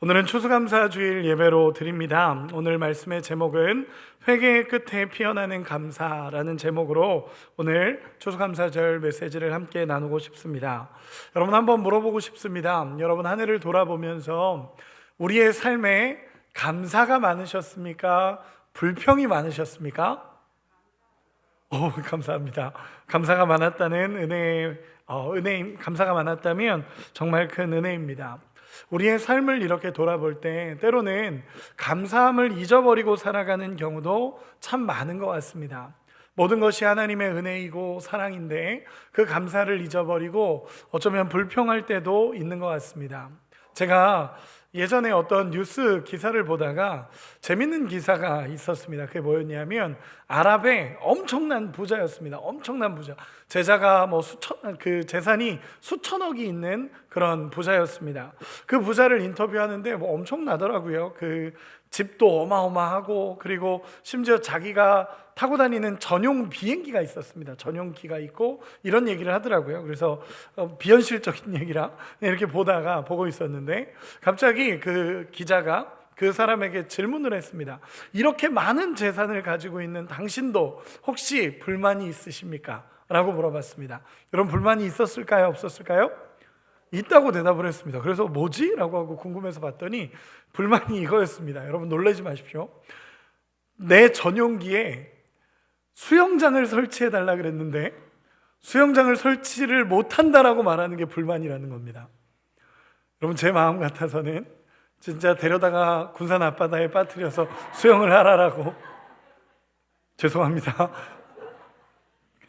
오늘은 추수감사주일 예배로 드립니다. 오늘 말씀의 제목은 회개의 끝에 피어나는 감사라는 제목으로 오늘 추수감사절 메시지를 함께 나누고 싶습니다. 여러분, 한번 물어보고 싶습니다. 여러분, 한 해를 돌아보면서 우리의 삶에 감사가 많으셨습니까? 불평이 많으셨습니까? 감사합니다. 감사가 많았다는 감사가 많았다면 정말 큰 은혜입니다. 우리의 삶을 이렇게 돌아볼 때 때로는 감사함을 잊어버리고 살아가는 경우도 참 많은 것 같습니다. 모든 것이 하나님의 은혜이고 사랑인데 그 감사를 잊어버리고 어쩌면 불평할 때도 있는 것 같습니다. 제가 예전에 어떤 뉴스 기사를 보다가 재밌는 기사가 있었습니다. 그게 뭐였냐면 아랍의 엄청난 부자였습니다. 엄청난 부자. 재자가 재산이 수천억이 있는 그런 부자였습니다. 그 부자를 인터뷰하는데 엄청나더라고요. 그 집도 어마어마하고, 그리고 심지어 자기가 타고 다니는 전용 비행기가 있었습니다. 전용기가 있고 이런 얘기를 하더라고요. 그래서 비현실적인 얘기라 이렇게 보고 있었는데 갑자기 그 기자가 그 사람에게 질문을 했습니다. 이렇게 많은 재산을 가지고 있는 당신도 혹시 불만이 있으십니까? 라고 물어봤습니다. 여러분, 불만이 있었을까요? 없었을까요? 있다고 대답을 했습니다. 그래서 뭐지? 라고 하고 궁금해서 봤더니 불만이 이거였습니다. 여러분, 놀라지 마십시오. 내 전용기에 수영장을 설치해달라 그랬는데 수영장을 설치를 못한다라고 말하는 게 불만이라는 겁니다. 여러분, 제 마음 같아서는 진짜 데려다가 군산 앞바다에 빠뜨려서 수영을 하라라고, 죄송합니다,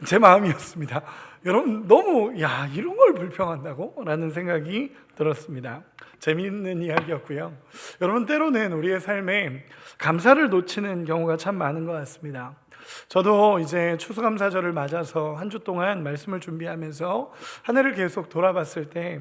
제 마음이었습니다. 여러분, 너무 이런 걸 불평한다고? 라는 생각이 들었습니다. 재미있는 이야기였고요. 여러분, 때로는 우리의 삶에 감사를 놓치는 경우가 참 많은 것 같습니다. 저도 이제 추수감사절을 맞아서 한 주 동안 말씀을 준비하면서 한 해를 계속 돌아봤을 때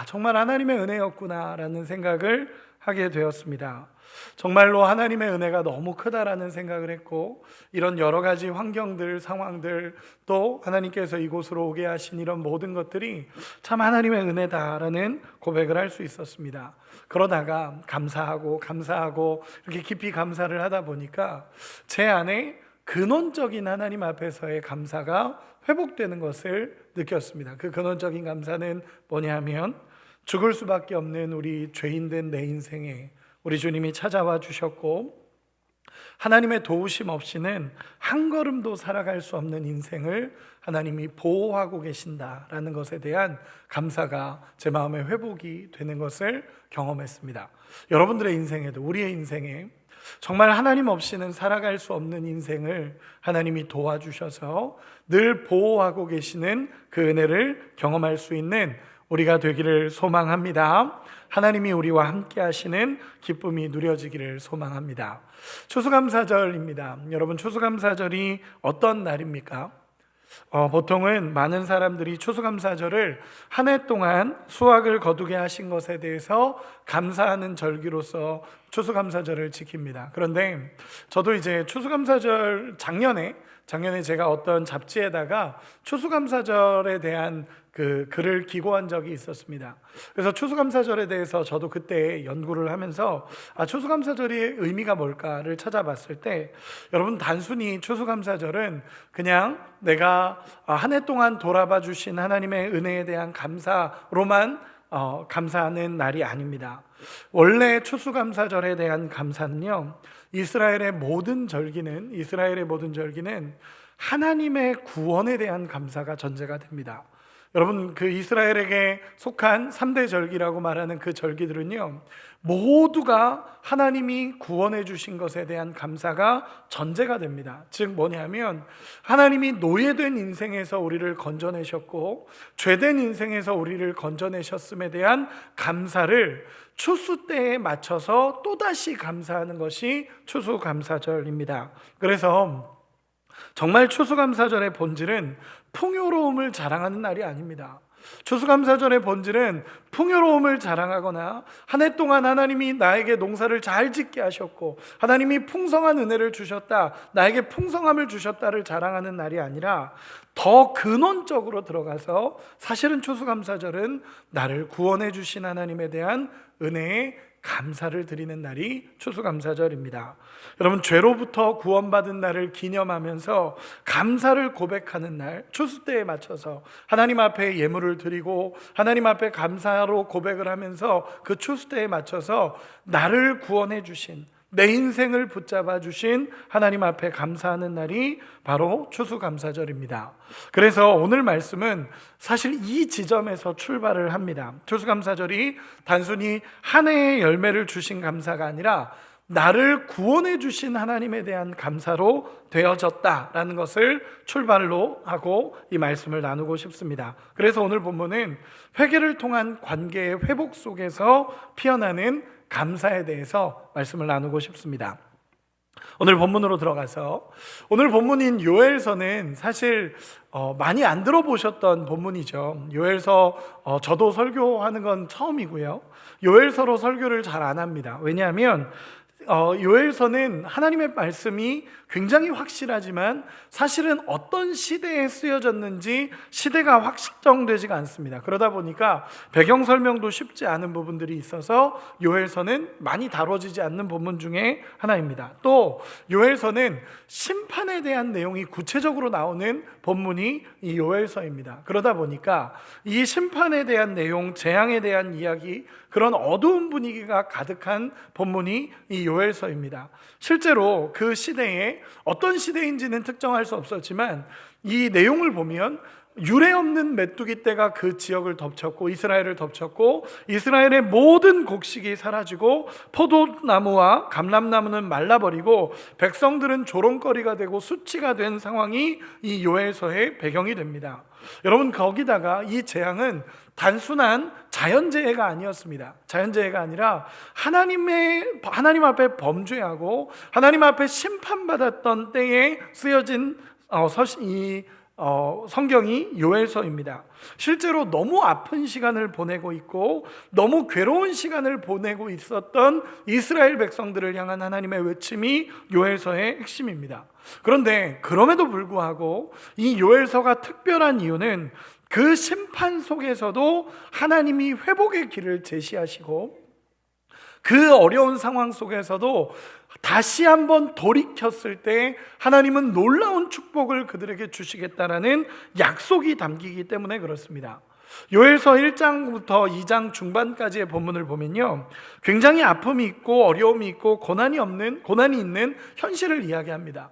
정말 하나님의 은혜였구나 라는 생각을 하게 되었습니다. 정말로 하나님의 은혜가 너무 크다라는 생각을 했고, 이런 여러 가지 환경들, 상황들, 또 하나님께서 이곳으로 오게 하신 이런 모든 것들이 참 하나님의 은혜다라는 고백을 할 수 있었습니다. 그러다가 감사하고 이렇게 깊이 감사를 하다 보니까 제 안에 근원적인 하나님 앞에서의 감사가 회복되는 것을 느꼈습니다. 그 근원적인 감사는 뭐냐면 죽을 수밖에 없는 우리 죄인된 내 인생에 우리 주님이 찾아와 주셨고, 하나님의 도우심 없이는 한 걸음도 살아갈 수 없는 인생을 하나님이 보호하고 계신다라는 것에 대한 감사가 제 마음에 회복이 되는 것을 경험했습니다. 여러분들의 인생에도, 우리의 인생에 정말 하나님 없이는 살아갈 수 없는 인생을 하나님이 도와주셔서 늘 보호하고 계시는 그 은혜를 경험할 수 있는 우리가 되기를 소망합니다. 하나님이 우리와 함께 하시는 기쁨이 누려지기를 소망합니다. 추수감사절입니다. 여러분, 추수감사절이 어떤 날입니까? 보통은 많은 사람들이 추수감사절을 한 해 동안 수확을 거두게 하신 것에 대해서 감사하는 절기로서 추수감사절을 지킵니다. 그런데 저도 이제 추수감사절 작년에 제가 어떤 잡지에다가 추수감사절에 대한 그 글을 기고한 적이 있었습니다. 그래서 추수감사절에 대해서 저도 그때 연구를 하면서 추수감사절의 의미가 뭘까를 찾아봤을 때, 여러분, 단순히 추수감사절은 그냥 내가 한 해 동안 돌아봐 주신 하나님의 은혜에 대한 감사로만 감사하는 날이 아닙니다. 원래 추수감사절에 대한 감사는요, 이스라엘의 모든 절기는 하나님의 구원에 대한 감사가 전제가 됩니다. 여러분, 그 이스라엘에게 속한 3대 절기라고 말하는 그 절기들은요, 모두가 하나님이 구원해 주신 것에 대한 감사가 전제가 됩니다. 즉 뭐냐면, 하나님이 노예된 인생에서 우리를 건져내셨고 죄된 인생에서 우리를 건져내셨음에 대한 감사를 추수 때에 맞춰서 또다시 감사하는 것이 추수감사절입니다. 그래서 정말 추수감사절의 본질은 풍요로움을 자랑하는 날이 아닙니다. 추수감사절의 본질은 풍요로움을 자랑하거나 한 해 동안 하나님이 나에게 농사를 잘 짓게 하셨고 하나님이 풍성한 은혜를 주셨다, 나에게 풍성함을 주셨다를 자랑하는 날이 아니라 더 근원적으로 들어가서 사실은 추수감사절은 나를 구원해 주신 하나님에 대한 은혜의 감사를 드리는 날이 추수감사절입니다. 여러분, 죄로부터 구원받은 날을 기념하면서 감사를 고백하는 날, 추수 때에 맞춰서 하나님 앞에 예물을 드리고 하나님 앞에 감사로 고백을 하면서 그 추수 때에 맞춰서 나를 구원해 주신, 내 인생을 붙잡아 주신 하나님 앞에 감사하는 날이 바로 추수감사절입니다. 그래서 오늘 말씀은 사실 이 지점에서 출발을 합니다. 추수감사절이 단순히 한 해의 열매를 주신 감사가 아니라 나를 구원해 주신 하나님에 대한 감사로 되어졌다라는 것을 출발로 하고 이 말씀을 나누고 싶습니다. 그래서 오늘 본문은 회개를 통한 관계의 회복 속에서 피어나는 감사에 대해서 말씀을 나누고 싶습니다. 오늘 본문으로 들어가서, 오늘 본문인 요엘서는 사실 많이 안 들어보셨던 본문이죠. 요엘서 저도 설교하는 건 처음이고요. 요엘서로 설교를 잘 안 합니다. 왜냐하면 요엘서는 하나님의 말씀이 굉장히 확실하지만 사실은 어떤 시대에 쓰여졌는지 시대가 확정되지가 않습니다. 그러다 보니까 배경 설명도 쉽지 않은 부분들이 있어서 요엘서는 많이 다뤄지지 않는 본문 중에 하나입니다. 또 요엘서는 심판에 대한 내용이 구체적으로 나오는 본문이 이 요엘서입니다. 그러다 보니까 이 심판에 대한 내용, 재앙에 대한 이야기, 그런 어두운 분위기가 가득한 본문이 이 요엘서입니다. 실제로 그 시대에 어떤 시대인지는 특정할 수 없었지만 이 내용을 보면 유례 없는 메뚜기 떼가 그 지역을 덮쳤고 이스라엘을 덮쳤고 이스라엘의 모든 곡식이 사라지고 포도나무와 감람나무는 말라버리고 백성들은 조롱거리가 되고 수치가 된 상황이 이 요엘서의 배경이 됩니다. 여러분, 거기다가 이 재앙은 단순한 자연재해가 아니었습니다. 자연재해가 아니라 하나님 앞에 범죄하고 하나님 앞에 심판받았던 때에 쓰여진 성경이 요엘서입니다. 실제로 너무 아픈 시간을 보내고 있고 너무 괴로운 시간을 보내고 있었던 이스라엘 백성들을 향한 하나님의 외침이 요엘서의 핵심입니다. 그런데 그럼에도 불구하고 이 요엘서가 특별한 이유는 그 심판 속에서도 하나님이 회복의 길을 제시하시고 그 어려운 상황 속에서도 다시 한번 돌이켰을 때 하나님은 놀라운 축복을 그들에게 주시겠다라는 약속이 담기기 때문에 그렇습니다. 요엘서 1장부터 2장 중반까지의 본문을 보면요, 굉장히 아픔이 있고 어려움이 있고 고난이 있는 현실을 이야기합니다.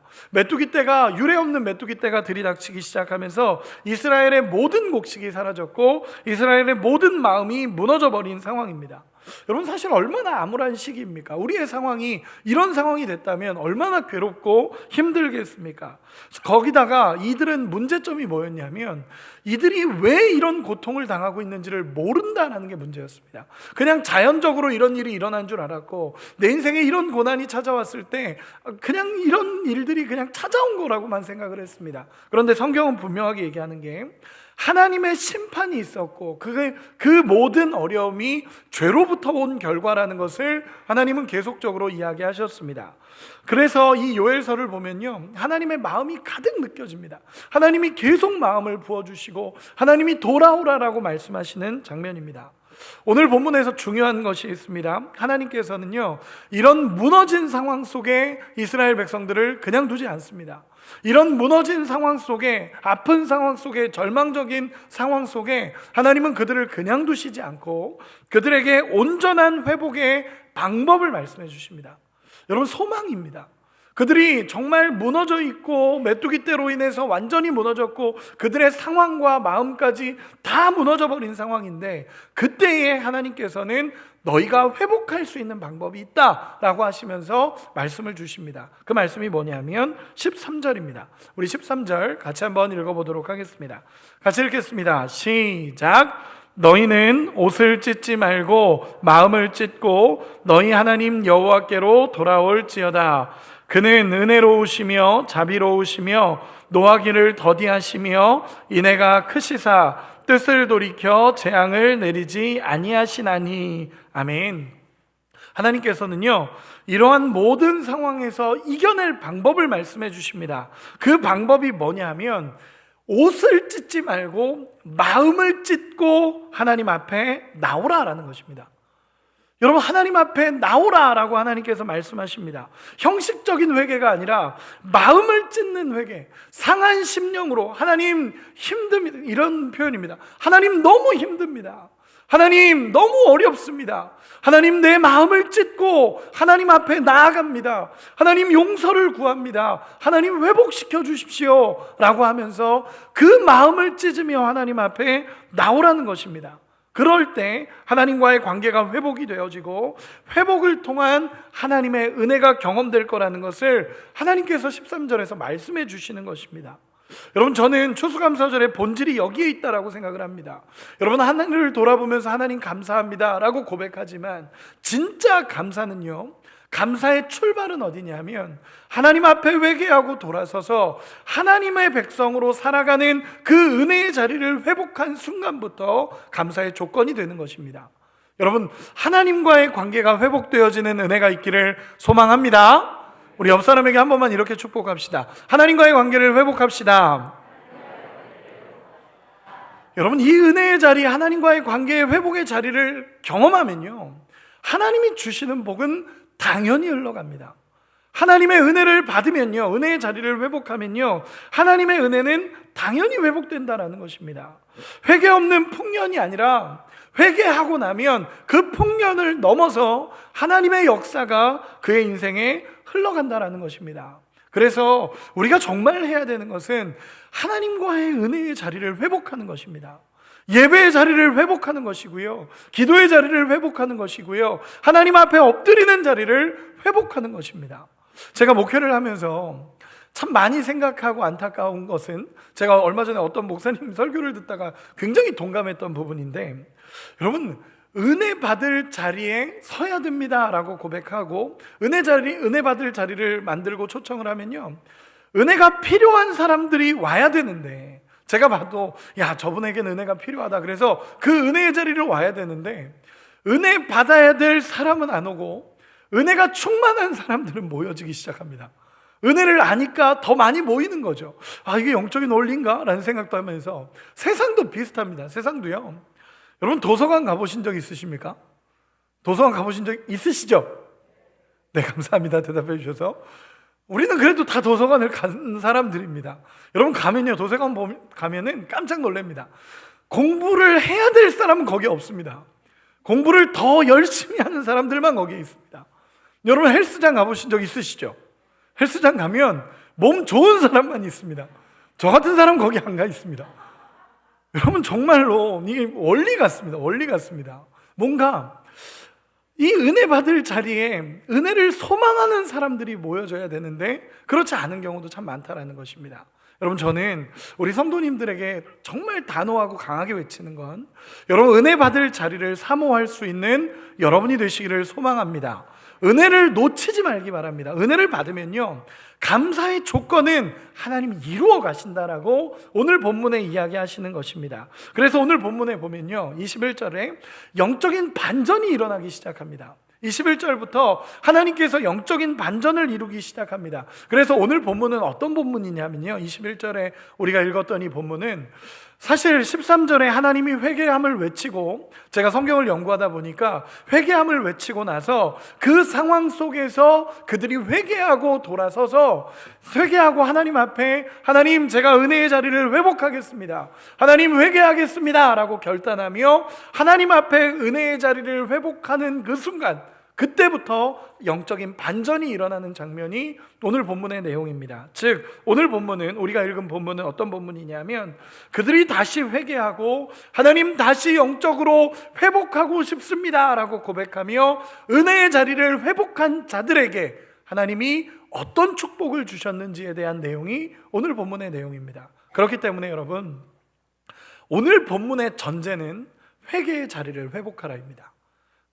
유례 없는 메뚜기 떼가 들이닥치기 시작하면서 이스라엘의 모든 곡식이 사라졌고 이스라엘의 모든 마음이 무너져 버린 상황입니다. 여러분, 사실 얼마나 암울한 시기입니까? 우리의 상황이 이런 상황이 됐다면 얼마나 괴롭고 힘들겠습니까? 거기다가 이들은 문제점이 뭐였냐면 이들이 왜 이런 고통을 당하고 있는지를 모른다는 게 문제였습니다. 그냥 자연적으로 이런 일이 일어난 줄 알았고 내 인생에 이런 고난이 찾아왔을 때 그냥 이런 일들이 그냥 찾아온 거라고만 생각을 했습니다. 그런데 성경은 분명하게 얘기하는 게 하나님의 심판이 있었고 그 모든 어려움이 죄로부터 온 결과라는 것을 하나님은 계속적으로 이야기하셨습니다. 그래서 이 요엘서를 보면요, 하나님의 마음이 가득 느껴집니다. 하나님이 계속 마음을 부어주시고 하나님이 돌아오라라고 말씀하시는 장면입니다. 오늘 본문에서 중요한 것이 있습니다. 하나님께서는요, 이런 무너진 상황 속에 이스라엘 백성들을 그냥 두지 않습니다. 이런 무너진 상황 속에, 아픈 상황 속에, 절망적인 상황 속에 하나님은 그들을 그냥 두시지 않고 그들에게 온전한 회복의 방법을 말씀해 주십니다. 여러분, 소망입니다. 그들이 정말 무너져 있고 메뚜기 떼로 인해서 완전히 무너졌고 그들의 상황과 마음까지 다 무너져 버린 상황인데 그때에 하나님께서는 너희가 회복할 수 있는 방법이 있다라고 하시면서 말씀을 주십니다. 그 말씀이 뭐냐면 13절입니다. 우리 13절 같이 한번 읽어보도록 하겠습니다. 같이 읽겠습니다. 시작. 너희는 옷을 찢지 말고 마음을 찢고 너희 하나님 여호와께로 돌아올지어다. 그는 은혜로우시며 자비로우시며 노하기를 더디하시며 인애가 크시사 뜻을 돌이켜 재앙을 내리지 아니하시나니. 아멘. 하나님께서는요, 이러한 모든 상황에서 이겨낼 방법을 말씀해 주십니다. 그 방법이 뭐냐 하면 옷을 찢지 말고 마음을 찢고 하나님 앞에 나오라라는 것입니다. 여러분, 하나님 앞에 나오라라고 하나님께서 말씀하십니다. 형식적인 회개가 아니라 마음을 찢는 회개, 상한 심령으로 하나님 힘듭니다, 이런 표현입니다. 하나님 너무 힘듭니다. 하나님 너무 어렵습니다. 하나님 내 마음을 찢고 하나님 앞에 나아갑니다. 하나님 용서를 구합니다. 하나님 회복시켜 주십시오 라고 하면서 그 마음을 찢으며 하나님 앞에 나오라는 것입니다. 그럴 때 하나님과의 관계가 회복이 되어지고 회복을 통한 하나님의 은혜가 경험될 거라는 것을 하나님께서 13절에서 말씀해 주시는 것입니다. 여러분, 저는 추수감사절의 본질이 여기에 있다라고 생각을 합니다. 여러분, 하나님을 돌아보면서 하나님 감사합니다 라고 고백하지만 진짜 감사는요, 감사의 출발은 어디냐면 하나님 앞에 회개하고 돌아서서 하나님의 백성으로 살아가는 그 은혜의 자리를 회복한 순간부터 감사의 조건이 되는 것입니다. 여러분, 하나님과의 관계가 회복되어지는 은혜가 있기를 소망합니다. 우리 옆 사람에게 한 번만 이렇게 축복합시다. 하나님과의 관계를 회복합시다. 여러분, 이 은혜의 자리, 하나님과의 관계의 회복의 자리를 경험하면요, 하나님이 주시는 복은 당연히 흘러갑니다. 하나님의 은혜를 받으면요, 은혜의 자리를 회복하면요, 하나님의 은혜는 당연히 회복된다라는 것입니다. 회개 없는 풍년이 아니라 회개하고 나면 그 풍년을 넘어서 하나님의 역사가 그의 인생에 흘러간다라는 것입니다. 그래서 우리가 정말 해야 되는 것은 하나님과의 은혜의 자리를 회복하는 것입니다. 예배의 자리를 회복하는 것이고요, 기도의 자리를 회복하는 것이고요, 하나님 앞에 엎드리는 자리를 회복하는 것입니다. 제가 목회를 하면서 참 많이 생각하고 안타까운 것은, 제가 얼마 전에 어떤 목사님 설교를 듣다가 굉장히 동감했던 부분인데, 여러분, 은혜 받을 자리에 서야 됩니다 라고 고백하고 은혜 받을 자리를 만들고 초청을 하면요, 은혜가 필요한 사람들이 와야 되는데, 제가 봐도 야, 저분에게는 은혜가 필요하다, 그래서 그 은혜의 자리를 와야 되는데 은혜 받아야 될 사람은 안 오고 은혜가 충만한 사람들은 모여지기 시작합니다. 은혜를 아니까 더 많이 모이는 거죠. 아, 이게 영적인 원리인가? 라는 생각도 하면서, 세상도 비슷합니다. 세상도요, 여러분, 도서관 가보신 적 있으십니까? 도서관 가보신 적 있으시죠? 네, 감사합니다. 대답해 주셔서. 우리는 그래도 다 도서관을 간 사람들입니다. 여러분, 가면요, 도서관 가면은 깜짝 놀랍니다. 공부를 해야 될 사람은 거기 없습니다. 공부를 더 열심히 하는 사람들만 거기에 있습니다. 여러분, 헬스장 가보신 적 있으시죠? 헬스장 가면 몸 좋은 사람만 있습니다. 저 같은 사람 거기 안 가 있습니다. 여러분, 정말로 이게 원리 같습니다. 원리 같습니다. 뭔가 이 은혜 받을 자리에 은혜를 소망하는 사람들이 모여져야 되는데 그렇지 않은 경우도 참 많다라는 것입니다. 여러분, 저는 우리 성도님들에게 정말 단호하고 강하게 외치는 건, 여러분, 은혜 받을 자리를 사모할 수 있는 여러분이 되시기를 소망합니다. 은혜를 놓치지 말기 바랍니다. 은혜를 받으면요, 감사의 조건은 하나님이 이루어 가신다라고 오늘 본문에 이야기하시는 것입니다. 그래서 오늘 본문에 보면요, 21절에 영적인 반전이 일어나기 시작합니다. 21절부터 하나님께서 영적인 반전을 이루기 시작합니다. 그래서 오늘 본문은 어떤 본문이냐면요, 21절에 우리가 읽었던 이 본문은 사실 13절에 하나님이 회개함을 외치고, 제가 성경을 연구하다 보니까 회개함을 외치고 나서 그 상황 속에서 그들이 회개하고 돌아서서 회개하고 하나님 앞에, 하나님, 제가 은혜의 자리를 회복하겠습니다, 하나님 회개하겠습니다 라고 결단하며 하나님 앞에 은혜의 자리를 회복하는 그 순간, 그때부터 영적인 반전이 일어나는 장면이 오늘 본문의 내용입니다. 즉, 오늘 본문은, 우리가 읽은 본문은 어떤 본문이냐면, 그들이 다시 회개하고 하나님, 다시 영적으로 회복하고 싶습니다 라고 고백하며 은혜의 자리를 회복한 자들에게 하나님이 어떤 축복을 주셨는지에 대한 내용이 오늘 본문의 내용입니다. 그렇기 때문에 여러분, 오늘 본문의 전제는 회개의 자리를 회복하라입니다.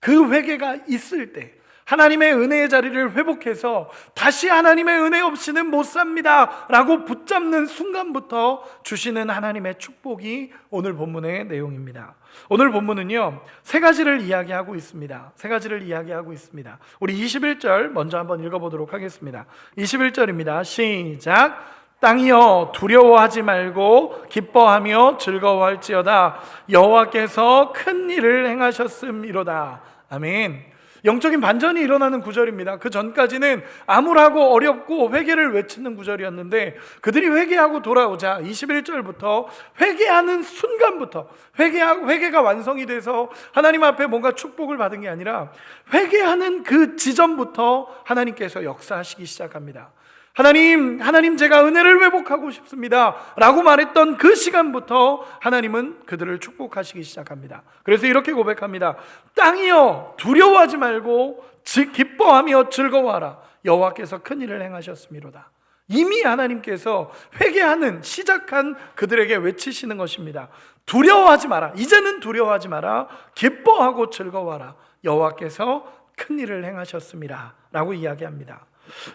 그 회개가 있을 때 하나님의 은혜의 자리를 회복해서 다시 하나님의 은혜 없이는 못 삽니다 라고 붙잡는 순간부터 주시는 하나님의 축복이 오늘 본문의 내용입니다. 오늘 본문은요, 세 가지를 이야기하고 있습니다. 세 가지를 이야기하고 있습니다. 우리 21절 먼저 한번 읽어보도록 하겠습니다. 21절입니다. 시작. 땅이여, 두려워하지 말고 기뻐하며 즐거워할지어다. 여호와께서 큰 일을 행하셨음이로다. 아멘. 영적인 반전이 일어나는 구절입니다. 그 전까지는 암울하고 어렵고 회개를 외치는 구절이었는데 그들이 회개하고 돌아오자 21절부터 회개하는 순간부터 회개가 완성이 돼서 하나님 앞에 뭔가 축복을 받은 게 아니라 회개하는 그 지점부터 하나님께서 역사하시기 시작합니다. 하나님 제가 은혜를 회복하고 싶습니다 라고 말했던 그 시간부터 하나님은 그들을 축복하시기 시작합니다. 그래서 이렇게 고백합니다. 땅이여 두려워하지 말고 기뻐하며 즐거워하라. 여호와께서 큰 일을 행하셨음이로다. 이미 하나님께서 회개하는 시작한 그들에게 외치시는 것입니다. 두려워하지 마라. 이제는 두려워하지 마라. 기뻐하고 즐거워하라. 여호와께서 큰 일을 행하셨음이라 라고 이야기합니다.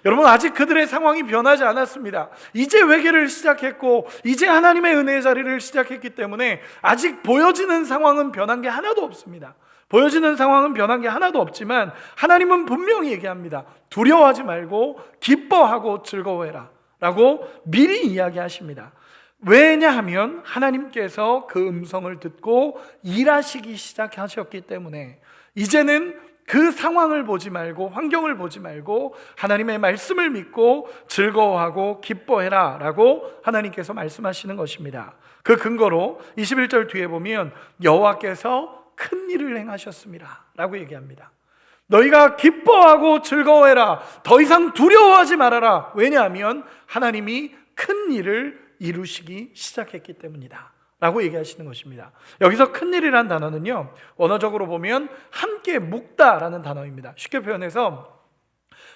여러분, 아직 그들의 상황이 변하지 않았습니다. 이제 회개를 시작했고 이제 하나님의 은혜의 자리를 시작했기 때문에 아직 보여지는 상황은 변한 게 하나도 없습니다. 보여지는 상황은 변한 게 하나도 없지만 하나님은 분명히 얘기합니다. 두려워하지 말고 기뻐하고 즐거워해라 라고 미리 이야기하십니다. 왜냐하면 하나님께서 그 음성을 듣고 일하시기 시작하셨기 때문에 이제는 그 상황을 보지 말고 환경을 보지 말고 하나님의 말씀을 믿고 즐거워하고 기뻐해라 라고 하나님께서 말씀하시는 것입니다. 그 근거로 21절 뒤에 보면 여호와께서 큰 일을 행하셨습니다 라고 얘기합니다. 너희가 기뻐하고 즐거워해라. 더 이상 두려워하지 말아라. 왜냐하면 하나님이 큰 일을 이루시기 시작했기 때문이다 라고 얘기하시는 것입니다. 여기서 큰일이란 단어는요, 원어적으로 보면 함께 묶다라는 단어입니다. 쉽게 표현해서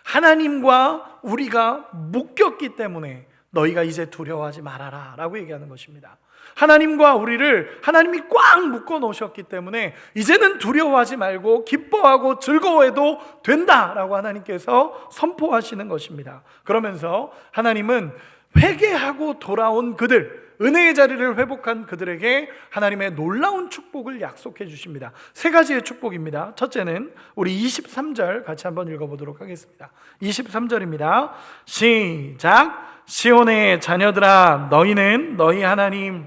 하나님과 우리가 묶였기 때문에 너희가 이제 두려워하지 말아라 라고 얘기하는 것입니다. 하나님과 우리를 하나님이 꽉 묶어 놓으셨기 때문에 이제는 두려워하지 말고 기뻐하고 즐거워해도 된다라고 하나님께서 선포하시는 것입니다. 그러면서 하나님은 회개하고 돌아온 그들, 은혜의 자리를 회복한 그들에게 하나님의 놀라운 축복을 약속해 주십니다. 세 가지의 축복입니다. 첫째는 우리 23절 같이 한번 읽어보도록 하겠습니다. 23절입니다. 시작. 시온의 자녀들아, 너희는 너희 하나님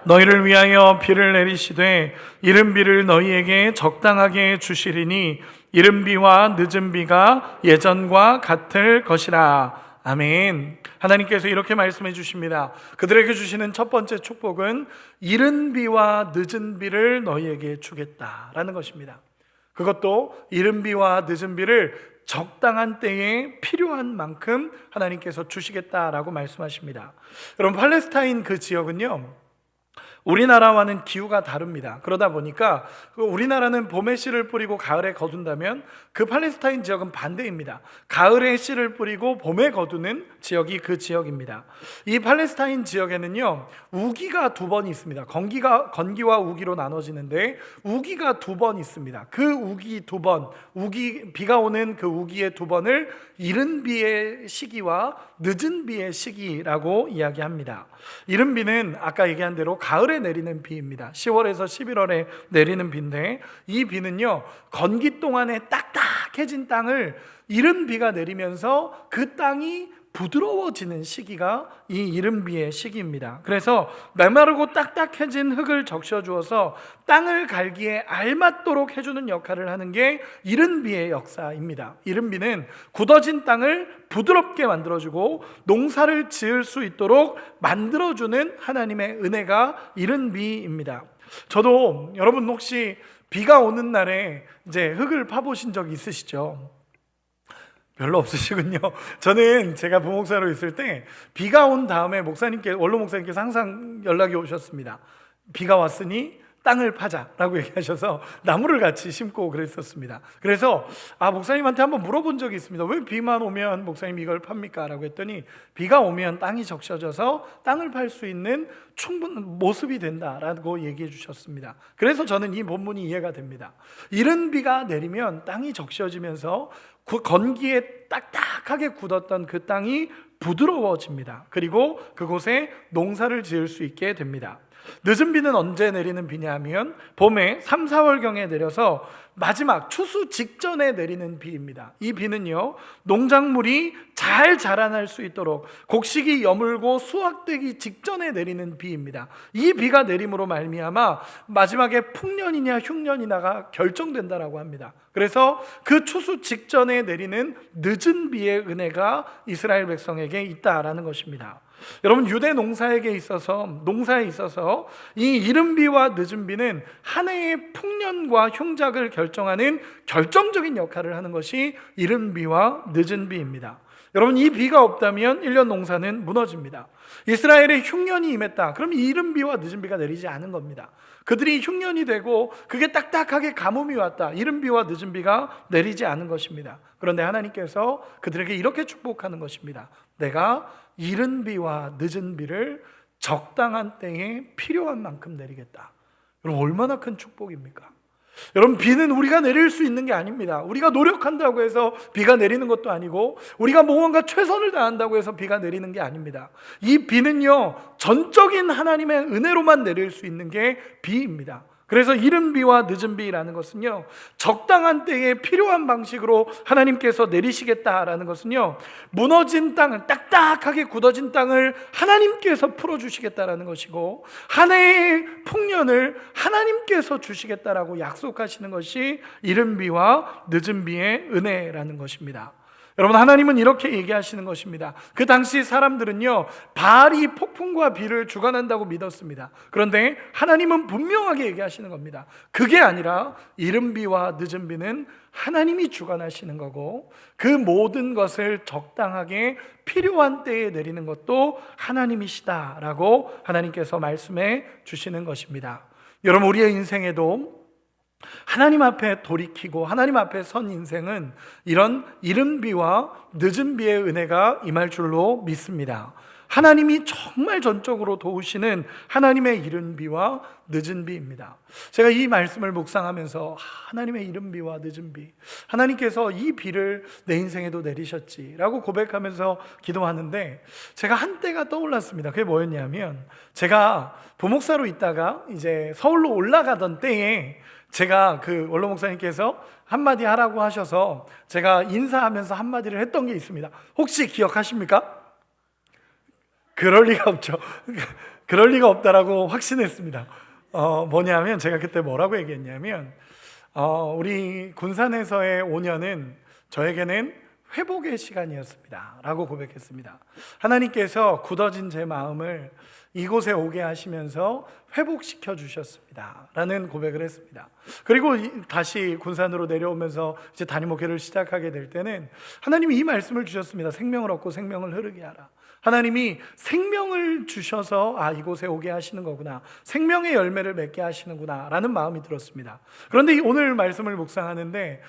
너희를 위하여 비를 내리시되 이른 비를 너희에게 적당하게 주시리니 이른 비와 늦은 비가 예전과 같을 것이라. 아멘. 하나님께서 이렇게 말씀해 주십니다. 그들에게 주시는 첫 번째 축복은 이른 비와 늦은 비를 너희에게 주겠다라는 것입니다. 그것도 이른 비와 늦은 비를 적당한 때에 필요한 만큼 하나님께서 주시겠다라고 말씀하십니다. 여러분, 팔레스타인 그 지역은요, 우리나라와는 기후가 다릅니다. 그러다 보니까 우리나라는 봄에 씨를 뿌리고 가을에 거둔다면 그 팔레스타인 지역은 반대입니다. 가을에 씨를 뿌리고 봄에 거두는 지역이 그 지역입니다. 이 팔레스타인 지역에는요, 우기가 두 번 있습니다. 건기와 우기로 나눠지는데 우기가 두 번 있습니다. 그 우기 두 번, 비가 오는 그 우기의 두 번을 이른 비의 시기와 늦은 비의 시기라고 이야기합니다. 이른 비는 아까 얘기한 대로 가을에 내리는 비입니다. 10월에서 11월에 내리는 비인데 이 비는요, 건기 동안에 딱딱해진 땅을 이른 비가 내리면서 그 땅이 부드러워지는 시기가 이 이른 비의 시기입니다. 그래서 메마르고 딱딱해진 흙을 적셔주어서 땅을 갈기에 알맞도록 해주는 역할을 하는 게 이른 비의 역사입니다. 이른 비는 굳어진 땅을 부드럽게 만들어주고 농사를 지을 수 있도록 만들어주는 하나님의 은혜가 이른 비입니다. 저도 여러분 혹시 비가 오는 날에 이제 흙을 파보신 적 있으시죠? 별로 없으시군요. 저는 제가 부목사로 있을 때 비가 온 다음에 원로 목사님께서 항상 연락이 오셨습니다. 비가 왔으니 땅을 파자라고 얘기하셔서 나무를 같이 심고 그랬었습니다. 그래서 목사님한테 한번 물어본 적이 있습니다. 왜 비만 오면 목사님 이걸 팝니까? 라고 했더니 비가 오면 땅이 적셔져서 땅을 팔 수 있는 충분한 모습이 된다라고 얘기해 주셨습니다. 그래서 저는 이 본문이 이해가 됩니다. 이른 비가 내리면 땅이 적셔지면서 그 건기에 딱딱하게 굳었던 그 땅이 부드러워집니다. 그리고 그곳에 농사를 지을 수 있게 됩니다. 늦은 비는 언제 내리는 비냐 하면 봄에 3, 4월경에 내려서 마지막 추수 직전에 내리는 비입니다. 이 비는요, 농작물이 잘 자라날 수 있도록 곡식이 여물고 수확되기 직전에 내리는 비입니다. 이 비가 내림으로 말미암아 마지막에 풍년이냐 흉년이냐가 결정된다라고 합니다. 그래서 그 추수 직전에 내리는 늦은 비의 은혜가 이스라엘 백성에게 있다라는 것입니다. 여러분, 유대 농사에 있어서 이 이른 비와 늦은 비는 한 해의 풍년과 흉작을 결정하는 결정적인 역할을 하는 것이 이른 비와 늦은 비입니다. 여러분, 이 비가 없다면 1년 농사는 무너집니다. 이스라엘에 흉년이 임했다. 그럼 이 이른 비와 늦은 비가 내리지 않은 겁니다. 그들이 흉년이 되고 그게 딱딱하게 가뭄이 왔다. 이른 비와 늦은 비가 내리지 않은 것입니다. 그런데 하나님께서 그들에게 이렇게 축복하는 것입니다. 내가 이른 비와 늦은 비를 적당한 때에 필요한 만큼 내리겠다. 여러분, 얼마나 큰 축복입니까? 여러분, 비는 우리가 내릴 수 있는 게 아닙니다. 우리가 노력한다고 해서 비가 내리는 것도 아니고 우리가 뭔가 최선을 다한다고 해서 비가 내리는 게 아닙니다. 이 비는요, 전적인 하나님의 은혜로만 내릴 수 있는 게 비입니다. 그래서 이른 비와 늦은 비라는 것은요, 적당한 때에 필요한 방식으로 하나님께서 내리시겠다라는 것은요, 무너진 땅을, 딱딱하게 굳어진 땅을 하나님께서 풀어주시겠다라는 것이고, 한 해의 풍년을 하나님께서 주시겠다라고 약속하시는 것이 이른 비와 늦은 비의 은혜라는 것입니다. 여러분, 하나님은 이렇게 얘기하시는 것입니다. 그 당시 사람들은요, 바알이 폭풍과 비를 주관한다고 믿었습니다. 그런데 하나님은 분명하게 얘기하시는 겁니다. 그게 아니라 이른 비와 늦은 비는 하나님이 주관하시는 거고, 그 모든 것을 적당하게 필요한 때에 내리는 것도 하나님이시다라고 하나님께서 말씀해 주시는 것입니다. 여러분, 우리의 인생에도 하나님 앞에 돌이키고 하나님 앞에 선 인생은 이런 이른 비와 늦은 비의 은혜가 임할 줄로 믿습니다. 하나님이 정말 전적으로 도우시는 하나님의 이른 비와 늦은 비입니다. 제가 이 말씀을 묵상하면서 하나님의 이른 비와 늦은 비, 하나님께서 이 비를 내 인생에도 내리셨지라고 고백하면서 기도하는데, 제가 한때가 떠올랐습니다. 그게 뭐였냐면, 제가 부목사로 있다가 이제 서울로 올라가던 때에 제가 그 원로 목사님께서 한마디 하라고 하셔서 제가 인사하면서 한마디를 했던 게 있습니다. 혹시 기억하십니까? 그럴 리가 없죠. 그럴 리가 없다라고 확신했습니다. 뭐냐면, 제가 그때 뭐라고 얘기했냐면, 우리 군산에서의 5년은 저에게는 회복의 시간이었습니다 라고 고백했습니다. 하나님께서 굳어진 제 마음을 이곳에 오게 하시면서 회복시켜 주셨습니다 라는 고백을 했습니다. 그리고 다시 군산으로 내려오면서 이제 담임 목회를 시작하게 될 때는 하나님이 이 말씀을 주셨습니다. 생명을 얻고 생명을 흐르게 하라. 하나님이 생명을 주셔서 이곳에 오게 하시는 거구나, 생명의 열매를 맺게 하시는구나 라는 마음이 들었습니다. 그런데 오늘 말씀을 묵상하는데,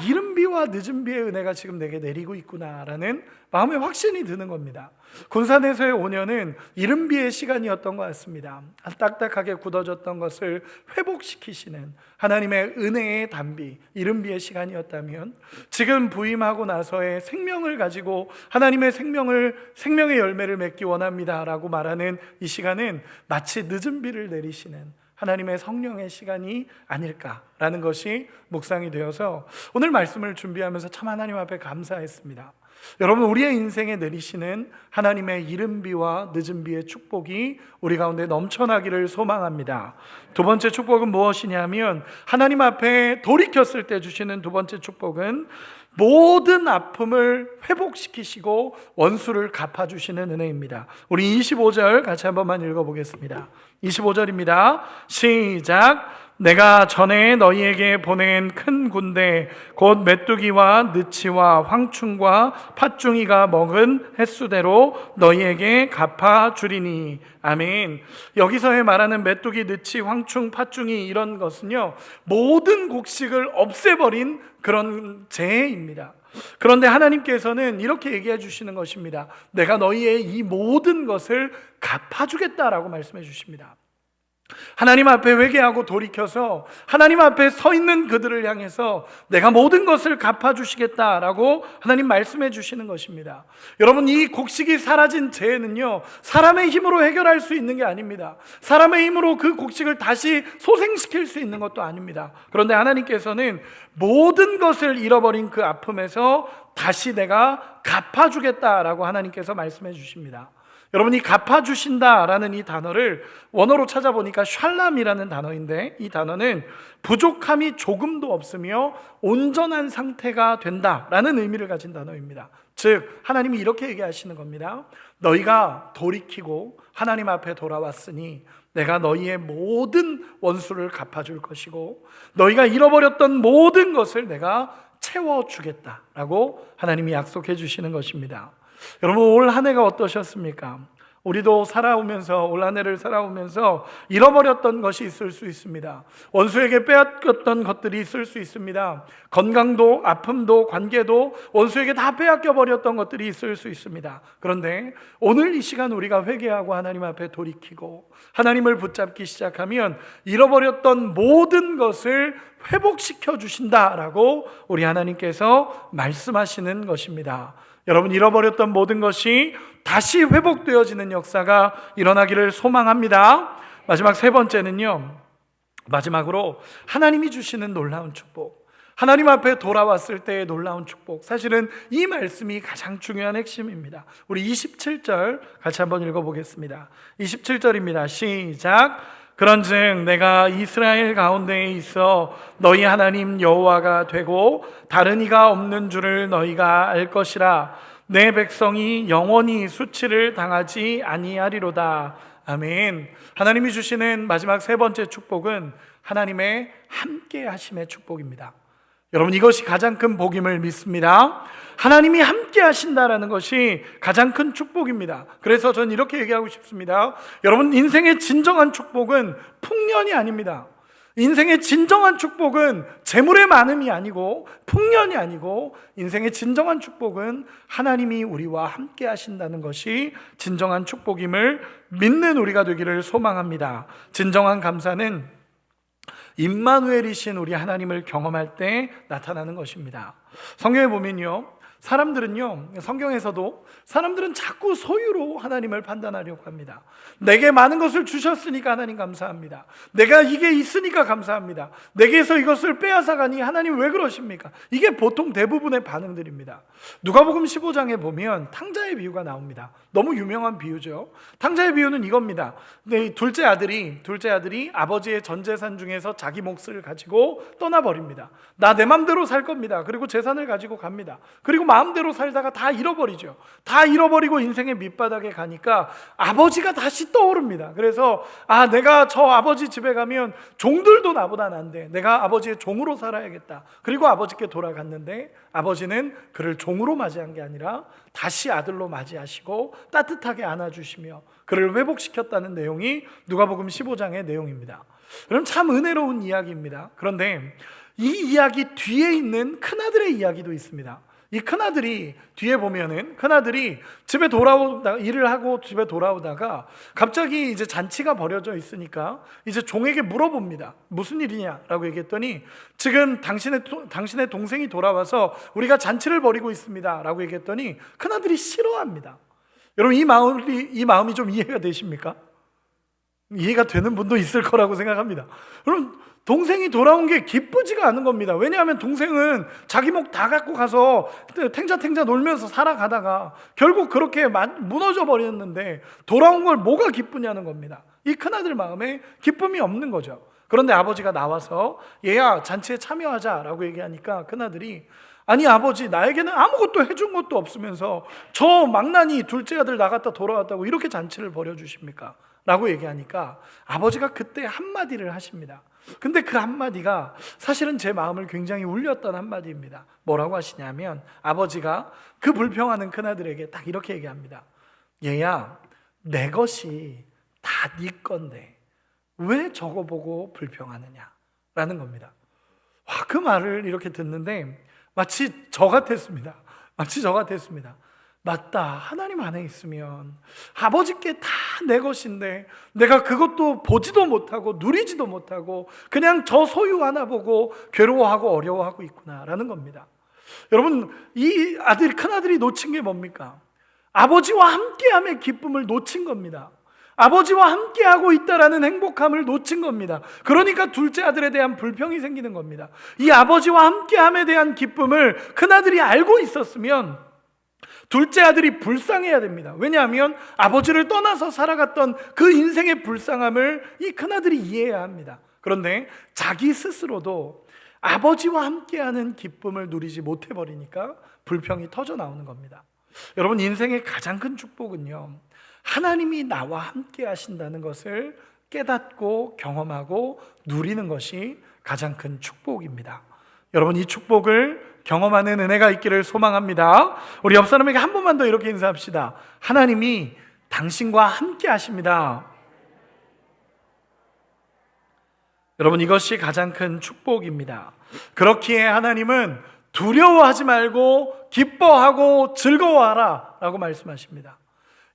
이른 비와 늦은 비의 은혜가 지금 내게 내리고 있구나라는 마음의 확신이 드는 겁니다. 군산에서의 5년은 이른 비의 시간이었던 것 같습니다. 딱딱하게 굳어졌던 것을 회복시키시는 하나님의 은혜의 단비, 이른 비의 시간이었다면, 지금 부임하고 나서의 생명을 가지고 하나님의 생명의 열매를 맺기 원합니다라고 말하는 이 시간은 마치 늦은 비를 내리시는 하나님의 성령의 시간이 아닐까라는 것이 묵상이 되어서 오늘 말씀을 준비하면서 참 하나님 앞에 감사했습니다. 여러분, 우리의 인생에 내리시는 하나님의 이른 비와 늦은 비의 축복이 우리 가운데 넘쳐나기를 소망합니다. 두 번째 축복은 무엇이냐면, 하나님 앞에 돌이켰을 때 주시는 두 번째 축복은 모든 아픔을 회복시키시고 원수를 갚아주시는 은혜입니다. 우리 25절 같이 한 번만 읽어보겠습니다. 25절입니다. 시작. 내가 전에 너희에게 보낸 큰 군대 곧 메뚜기와 느치와 황충과 팥중이가 먹은 횟수대로 너희에게 갚아주리니. 아멘. 여기서의 말하는 메뚜기, 느치, 황충, 팥중이, 이런 것은요, 모든 곡식을 없애버린 그런 재해입니다. 그런데 하나님께서는 이렇게 얘기해 주시는 것입니다. 내가 너희의 이 모든 것을 갚아주겠다라고 말씀해 주십니다. 하나님 앞에 회개하고 돌이켜서 하나님 앞에 서 있는 그들을 향해서 내가 모든 것을 갚아주시겠다라고 하나님 말씀해 주시는 것입니다. 여러분, 이 곡식이 사라진 죄는요, 사람의 힘으로 해결할 수 있는 게 아닙니다. 사람의 힘으로 그 곡식을 다시 소생시킬 수 있는 것도 아닙니다. 그런데 하나님께서는 모든 것을 잃어버린 그 아픔에서 다시 내가 갚아주겠다라고 하나님께서 말씀해 주십니다. 여러분이 갚아주신다라는 이 단어를 원어로 찾아보니까 샬람이라는 단어인데, 이 단어는 부족함이 조금도 없으며 온전한 상태가 된다라는 의미를 가진 단어입니다. 즉 하나님이 이렇게 얘기하시는 겁니다. 너희가 돌이키고 하나님 앞에 돌아왔으니 내가 너희의 모든 원수를 갚아줄 것이고 너희가 잃어버렸던 모든 것을 내가 채워주겠다라고 하나님이 약속해 주시는 것입니다. 여러분, 올 한 해가 어떠셨습니까? 우리도 살아오면서, 올 한 해를 살아오면서 잃어버렸던 것이 있을 수 있습니다. 원수에게 빼앗겼던 것들이 있을 수 있습니다. 건강도, 아픔도, 관계도 원수에게 다 빼앗겨 버렸던 것들이 있을 수 있습니다. 그런데 오늘 이 시간 우리가 회개하고 하나님 앞에 돌이키고 하나님을 붙잡기 시작하면 잃어버렸던 모든 것을 회복시켜 주신다라고 우리 하나님께서 말씀하시는 것입니다. 여러분, 잃어버렸던 모든 것이 다시 회복되어지는 역사가 일어나기를 소망합니다. 마지막 세 번째는요, 마지막으로 하나님이 주시는 놀라운 축복, 하나님 앞에 돌아왔을 때의 놀라운 축복. 사실은 이 말씀이 가장 중요한 핵심입니다. 우리 27절 같이 한번 읽어보겠습니다. 27절입니다. 시작. 그런즉 내가 이스라엘 가운데에 있어 너희 하나님 여호와가 되고 다른 이가 없는 줄을 너희가 알 것이라. 내 백성이 영원히 수치를 당하지 아니하리로다. 아멘. 하나님이 주시는 마지막 세 번째 축복은 하나님의 함께 하심의 축복입니다. 여러분, 이것이 가장 큰 복임을 믿습니다. 하나님이 함께 하신다라는 것이 가장 큰 축복입니다. 그래서 저는 이렇게 얘기하고 싶습니다. 여러분, 인생의 진정한 축복은 풍년이 아닙니다. 인생의 진정한 축복은 재물의 많음이 아니고 풍년이 아니고, 인생의 진정한 축복은 하나님이 우리와 함께 하신다는 것이 진정한 축복임을 믿는 우리가 되기를 소망합니다. 진정한 감사는 임마누엘이신 우리 하나님을 경험할 때 나타나는 것입니다. 성경에 보면요, 성경에서도 사람들은 자꾸 소유로 하나님을 판단하려고 합니다. 내게 많은 것을 주셨으니까 하나님 감사합니다. 내가 이게 있으니까 감사합니다. 내게서 이것을 빼앗아가니 하나님 왜 그러십니까? 이게 보통 대부분의 반응들입니다. 누가복음 15장에 보면 탕자의 비유가 나옵니다. 너무 유명한 비유죠. 탕자의 비유는 이겁니다. 둘째 아들이 아버지의 전 재산 중에서 자기 몫을 가지고 떠나버립니다. 나 내 맘대로 살 겁니다. 그리고 재산을 가지고 갑니다. 그리고 마음대로 살다가 다 잃어버리죠. 다 잃어버리고 인생의 밑바닥에 가니까 아버지가 다시 떠오릅니다. 그래서 내가 저 아버지 집에 가면 종들도 나보다 난데 내가 아버지의 종으로 살아야겠다. 그리고 아버지께 돌아갔는데 아버지는 그를 종으로 맞이한 게 아니라 다시 아들로 맞이하시고 따뜻하게 안아주시며 그를 회복시켰다는 내용이 누가복음 15장의 내용입니다. 그럼 참 은혜로운 이야기입니다. 그런데 이 이야기 뒤에 있는 큰아들의 이야기도 있습니다. 이 큰아들이 뒤에 보면은 큰아들이 집에 돌아오다 일을 하고 집에 돌아오다가 갑자기 이제 잔치가 벌어져 있으니까 이제 종에게 물어봅니다. 무슨 일이냐라고 얘기했더니 지금 당신의 동생이 돌아와서 우리가 잔치를 벌이고 있습니다라고 얘기했더니 큰아들이 싫어합니다. 여러분, 이 마음이 좀 이해가 되십니까? 이해가 되는 분도 있을 거라고 생각합니다. 여러분, 동생이 돌아온 게 기쁘지가 않은 겁니다. 왜냐하면 동생은 자기 목 다 갖고 가서 탱자탱자 놀면서 살아가다가 결국 그렇게 무너져 버렸는데 돌아온 걸 뭐가 기쁘냐는 겁니다. 이 큰아들 마음에 기쁨이 없는 거죠. 그런데 아버지가 나와서 얘야 잔치에 참여하자라고 얘기하니까 큰아들이 아니 아버지, 나에게는 아무것도 해준 것도 없으면서 저 망나니 둘째 아들 나갔다 돌아왔다고 이렇게 잔치를 벌여주십니까? 라고 얘기하니까 아버지가 그때 한마디를 하십니다. 근데 그 한마디가 사실은 제 마음을 굉장히 울렸던 한마디입니다. 뭐라고 하시냐면 아버지가 그 불평하는 큰아들에게 딱 이렇게 얘기합니다. 얘야, 내 것이 다 네 건데 왜 저거 보고 불평하느냐? 라는 겁니다. 그 말을 이렇게 듣는데 마치 저 같았습니다. 맞다, 하나님 안에 있으면 아버지께 다 내 것인데 내가 그것도 보지도 못하고 누리지도 못하고 그냥 저 소유 하나 보고 괴로워하고 어려워하고 있구나라는 겁니다. 여러분, 이 큰아들이 놓친 게 뭡니까? 아버지와 함께함의 기쁨을 놓친 겁니다. 아버지와 함께하고 있다라는 행복함을 놓친 겁니다. 그러니까 둘째 아들에 대한 불평이 생기는 겁니다. 이 아버지와 함께함에 대한 기쁨을 큰아들이 알고 있었으면 둘째 아들이 불쌍해야 됩니다. 왜냐하면 아버지를 떠나서 살아갔던 그 인생의 불쌍함을 이 큰아들이 이해해야 합니다. 그런데 자기 스스로도 아버지와 함께하는 기쁨을 누리지 못해버리니까 불평이 터져 나오는 겁니다. 여러분, 인생의 가장 큰 축복은요, 하나님이 나와 함께 하신다는 것을 깨닫고 경험하고 누리는 것이 가장 큰 축복입니다. 여러분, 이 축복을 경험하는 은혜가 있기를 소망합니다. 우리 옆 사람에게 한 번만 더 이렇게 인사합시다. 하나님이 당신과 함께 하십니다. 여러분, 이것이 가장 큰 축복입니다. 그렇기에 하나님은 두려워하지 말고 기뻐하고 즐거워하라 라고 말씀하십니다.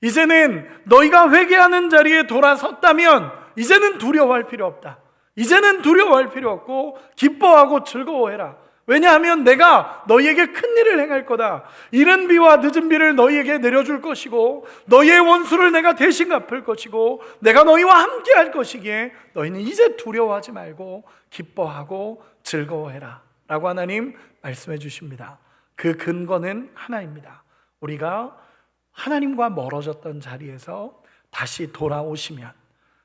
이제는 너희가 회개하는 자리에 돌아섰다면 이제는 두려워할 필요 없다. 이제는 두려워할 필요 없고 기뻐하고 즐거워해라. 왜냐하면 내가 너희에게 큰 일을 행할 거다. 이른 비와 늦은 비를 너희에게 내려줄 것이고 너희의 원수를 내가 대신 갚을 것이고 내가 너희와 함께 할 것이기에 너희는 이제 두려워하지 말고 기뻐하고 즐거워해라 라고 하나님 말씀해 주십니다. 그 근거는 하나입니다. 우리가 하나님과 멀어졌던 자리에서 다시 돌아오시면,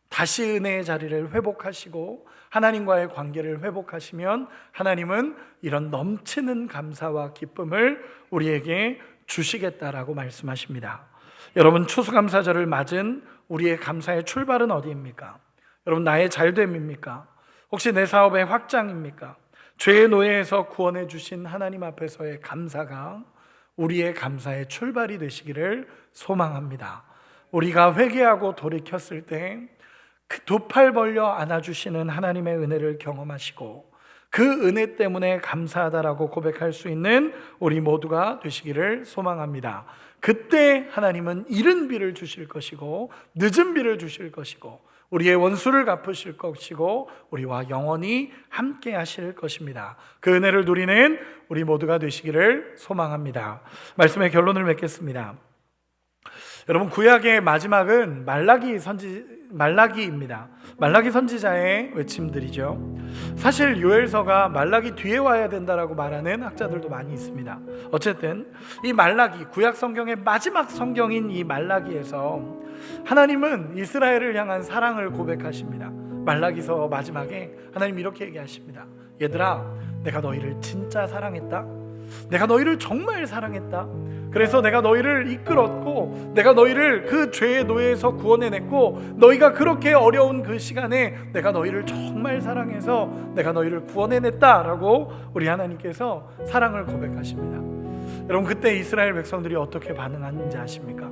다시 은혜의 자리를 회복하시고 하나님과의 관계를 회복하시면 하나님은 이런 넘치는 감사와 기쁨을 우리에게 주시겠다라고 말씀하십니다. 여러분, 추수감사절을 맞은 우리의 감사의 출발은 어디입니까? 여러분, 나의 잘됨입니까? 혹시 내 사업의 확장입니까? 죄의 노예에서 구원해 주신 하나님 앞에서의 감사가 우리의 감사의 출발이 되시기를 소망합니다. 우리가 회개하고 돌이켰을 때 그 두 팔 벌려 안아주시는 하나님의 은혜를 경험하시고 그 은혜 때문에 감사하다라고 고백할 수 있는 우리 모두가 되시기를 소망합니다. 그때 하나님은 이른 비를 주실 것이고 늦은 비를 주실 것이고 우리의 원수를 갚으실 것이고 우리와 영원히 함께 하실 것입니다. 그 은혜를 누리는 우리 모두가 되시기를 소망합니다. 말씀의 결론을 맺겠습니다. 여러분, 구약의 마지막은 말라기입니다. 말라기 선지자의 외침들이죠. 사실 요엘서가 말라기 뒤에 와야 된다라고 말하는 학자들도 많이 있습니다. 어쨌든 이 말라기, 구약 성경의 마지막 성경인 이 말라기에서 하나님은 이스라엘을 향한 사랑을 고백하십니다. 말라기서 마지막에 하나님 이렇게 얘기하십니다. 얘들아, 내가 너희를 진짜 사랑했다. 내가 너희를 정말 사랑했다. 그래서 내가 너희를 이끌었고 내가 너희를 그 죄의 노예에서 구원해냈고 너희가 그렇게 어려운 그 시간에 내가 너희를 정말 사랑해서 내가 너희를 구원해냈다라고 우리 하나님께서 사랑을 고백하십니다. 여러분, 그때 이스라엘 백성들이 어떻게 반응하는지 아십니까?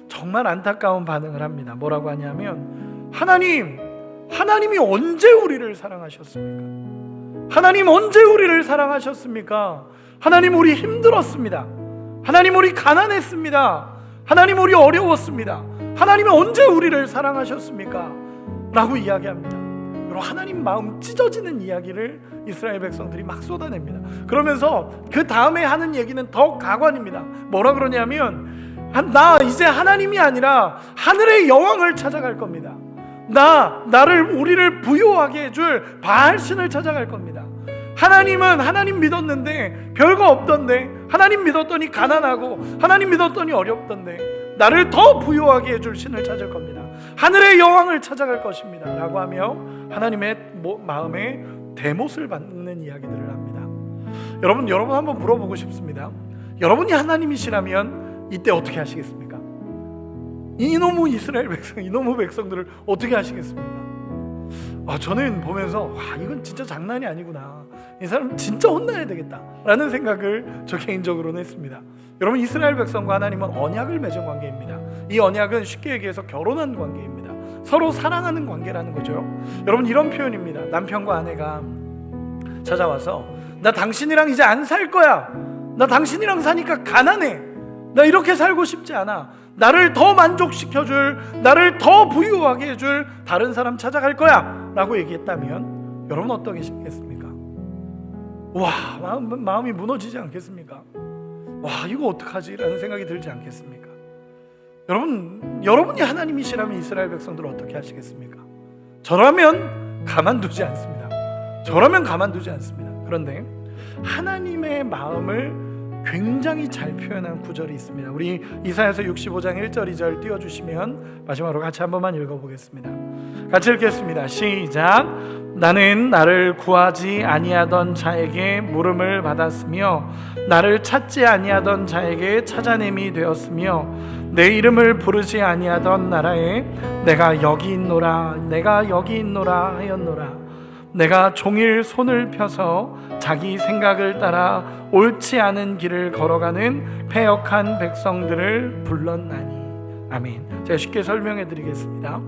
정말 안타까운 반응을 합니다. 뭐라고 하냐면 하나님이 언제 우리를 사랑하셨습니까? 하나님 언제 우리를 사랑하셨습니까? 하나님, 우리 힘들었습니다. 하나님, 우리 가난했습니다. 하나님, 우리 어려웠습니다. 하나님이 언제 우리를 사랑하셨습니까? 라고 이야기합니다. 여러분, 하나님 마음 찢어지는 이야기를 이스라엘 백성들이 막 쏟아냅니다. 그러면서 그 다음에 하는 얘기는 더 가관입니다. 뭐라 그러냐면 나 이제 하나님이 아니라 하늘의 여왕을 찾아갈 겁니다. 우리를 부요하게 해줄 바알신을 찾아갈 겁니다. 하나님은 하나님 믿었는데 별거 없던데, 하나님 믿었더니 가난하고 하나님 믿었더니 어렵던데 나를 더 부요하게 해줄 신을 찾을 겁니다. 하늘의 여왕을 찾아갈 것입니다 라고 하며 하나님의 마음에 대못을 받는 이야기들을 합니다. 여러분 한번 물어보고 싶습니다. 여러분이 하나님이시라면 이때 어떻게 하시겠습니까? 이놈의 이스라엘 백성, 이놈의 백성들을 어떻게 하시겠습니까? 저는 보면서 이건 진짜 장난이 아니구나, 이 사람 진짜 혼나야 되겠다 라는 생각을 저 개인적으로는 했습니다. 여러분, 이스라엘 백성과 하나님은 언약을 맺은 관계입니다. 이 언약은 쉽게 얘기해서 결혼한 관계입니다. 서로 사랑하는 관계라는 거죠. 여러분, 이런 표현입니다. 남편과 아내가 찾아와서 나 당신이랑 이제 안 살 거야, 나 당신이랑 사니까 가난해, 나 이렇게 살고 싶지 않아. 나를 더 만족시켜줄, 나를 더 부유하게 해줄 다른 사람 찾아갈 거야 라고 얘기했다면 여러분 어떠겠습니까? 와, 마음이 무너지지 않겠습니까? 와, 이거 어떡하지? 라는 생각이 들지 않겠습니까? 여러분이 하나님이시라면 이스라엘 백성들을 어떻게 하시겠습니까? 저라면 가만두지 않습니다. 그런데 하나님의 마음을 굉장히 잘 표현한 구절이 있습니다. 우리 이사야서 65장 1절 2절 띄워주시면 마지막으로 같이 한 번만 읽어보겠습니다. 같이 읽겠습니다. 시작. 나는 나를 구하지 아니하던 자에게 물음을 받았으며 나를 찾지 아니하던 자에게 찾아냄이 되었으며 내 이름을 부르지 아니하던 나라에 내가 여기 있노라 하였노라. 내가 종일 손을 펴서 자기 생각을 따라 옳지 않은 길을 걸어가는 패역한 백성들을 불렀나니. 아멘. 제가 쉽게 설명해 드리겠습니다.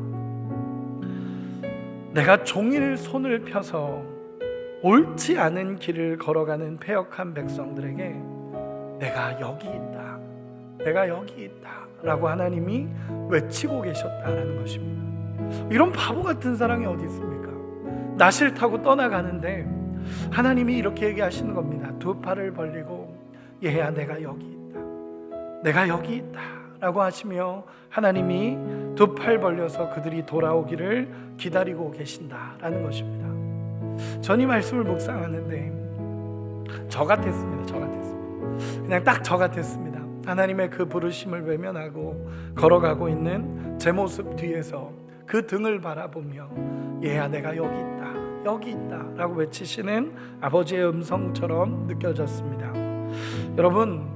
내가 종일 손을 펴서 옳지 않은 길을 걸어가는 패역한 백성들에게 내가 여기 있다 라고 하나님이 외치고 계셨다라는 것입니다. 이런 바보 같은 사랑이 어디 있습니까? 나 싫다고 떠나가는데 하나님이 이렇게 얘기하시는 겁니다. 두 팔을 벌리고 얘야 내가 여기 있다 라고 하시며 하나님이 두 팔 벌려서 그들이 돌아오기를 기다리고 계신다라는 것입니다. 전 이 말씀을 묵상하는데 저 같았습니다. 그냥 딱 저 같았습니다. 하나님의 그 부르심을 외면하고 걸어가고 있는 제 모습 뒤에서 그 등을 바라보며 얘야 내가 여기 있다 라고 외치시는 아버지의 음성처럼 느껴졌습니다. 여러분,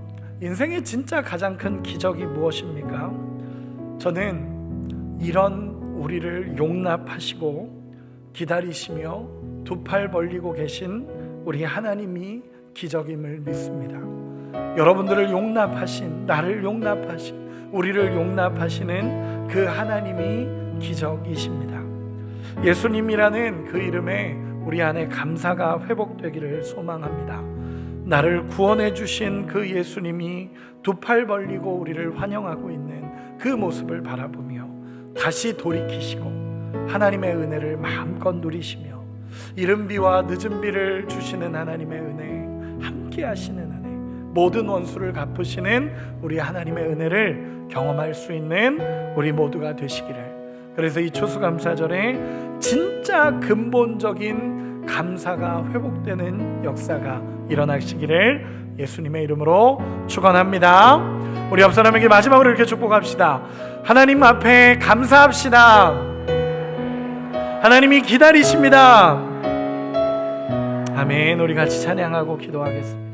인생의 진짜 가장 큰 기적이 무엇입니까? 저는 이런 우리를 용납하시고 기다리시며 두 팔 벌리고 계신 우리 하나님이 기적임을 믿습니다. 여러분들을 용납하신, 나를 용납하신, 우리를 용납하시는 그 하나님이 기적이십니다. 예수님이라는 그 이름에 우리 안에 감사가 회복되기를 소망합니다. 나를 구원해 주신 그 예수님이 두 팔 벌리고 우리를 환영하고 있는 그 모습을 바라보며 다시 돌이키시고 하나님의 은혜를 마음껏 누리시며 이른 비와 늦은 비를 주시는 하나님의 은혜, 함께 하시는 은혜, 모든 원수를 갚으시는 우리 하나님의 은혜를 경험할 수 있는 우리 모두가 되시기를. 그래서 이 추수감사절에 진짜 근본적인 감사가 회복되는 역사가 일어나시기를 예수님의 이름으로 축원합니다. 우리 옆 사람에게 마지막으로 이렇게 축복합시다. 하나님 앞에 감사합시다. 하나님이 기다리십니다. 아멘. 우리 같이 찬양하고 기도하겠습니다.